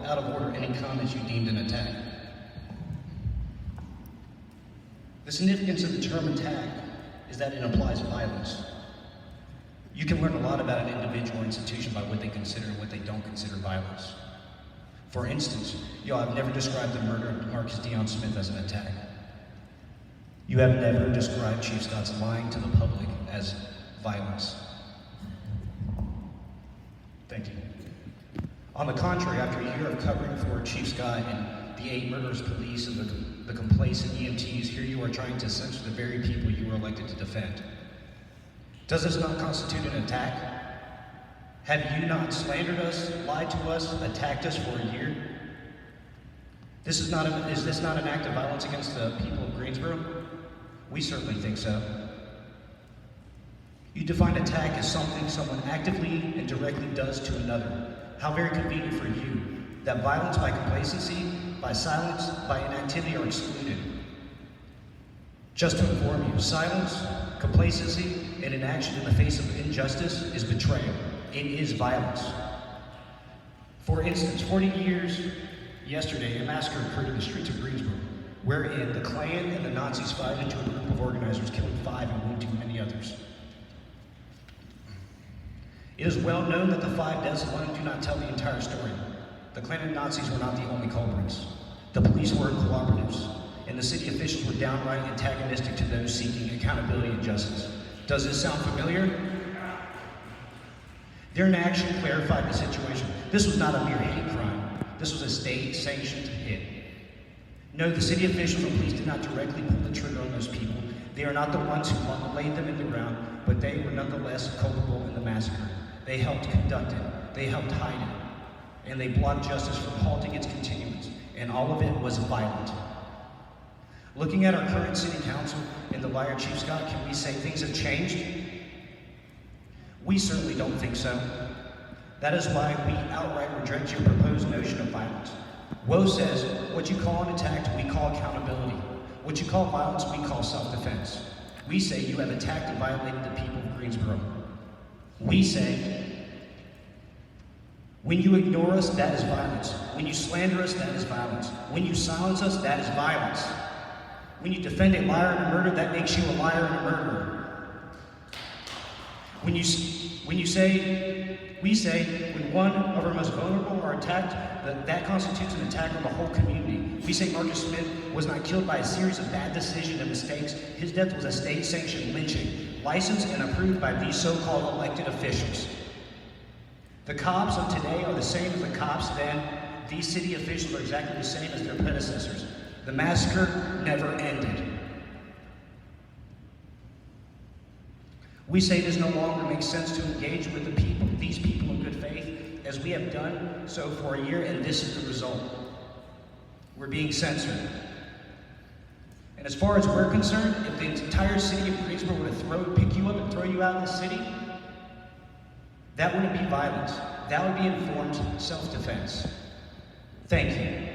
out of order any comments you deemed an attack. The significance of the term attack is that it implies violence. You can learn a lot about an individual or institution by what they consider and what they don't consider violence. For instance, I've never described the murder of Marcus Dion Smith as an attack. You have never described Chief Scott's lying to the public as violence. Thank you. On the contrary, after a year of covering for Chief Scott and the 8 murderous police and the complacent EMTs, here you are trying to censor the very people you were elected to defend. Does this not constitute an attack? Have you not slandered us, lied to us, attacked us for a year? Is this not an act of violence against the people of Greensboro? We certainly think so. You define attack as something someone actively and directly does to another. How very convenient for you that violence by complacency, by silence, by inactivity are excluded. Just to inform you, silence, complacency, and inaction in the face of injustice is betrayal. It is violence. For instance, 40 years yesterday, a massacre occurred in the streets of Greensboro, wherein the Klan and the Nazis fired into a group of organizers, killing 5 and wounding many others. It is well known that the 5 deaths alone do not tell the entire story. The Klan and Nazis were not the only culprits. The police were cooperatives, and the city officials were downright antagonistic to those seeking accountability and justice. Does this sound familiar? Their inaction clarified the situation. This was not a mere hate crime. This was a state-sanctioned hit. No, the city officials and police did not directly pull the trigger on those people. They are not the ones who laid them in the ground, but they were nonetheless culpable in the massacre. They helped conduct it. They helped hide it. And they blocked justice from halting its continuance. And all of it was violent. Looking at our current city council and the liar Chief Scott, can we say things have changed? We certainly don't think so. That is why we outright reject your proposed notion of violence. Woe says, what you call an attack, we call accountability. What you call violence, we call self-defense. We say you have attacked and violated the people of Greensboro. We say, when you ignore us, that is violence. When you slander us, that is violence. When you silence us, that is violence. When you defend a liar and a murderer, that makes you a liar and a murderer. We say, when one of our most vulnerable are attacked, that constitutes an attack on the whole community. We say Marcus Smith was not killed by a series of bad decisions and mistakes. His death was a state-sanctioned lynching, licensed and approved by these so-called elected officials. The cops of today are the same as the cops then. These city officials are exactly the same as their predecessors. The massacre never ended. We say it no longer makes sense to engage with these people in good faith, as we have done so for a year, and this is the result. We're being censored. And as far as we're concerned, if the entire city of Greensboro were to pick you up and throw you out of the city, that wouldn't be violence. That would be informed self-defense. Thank you.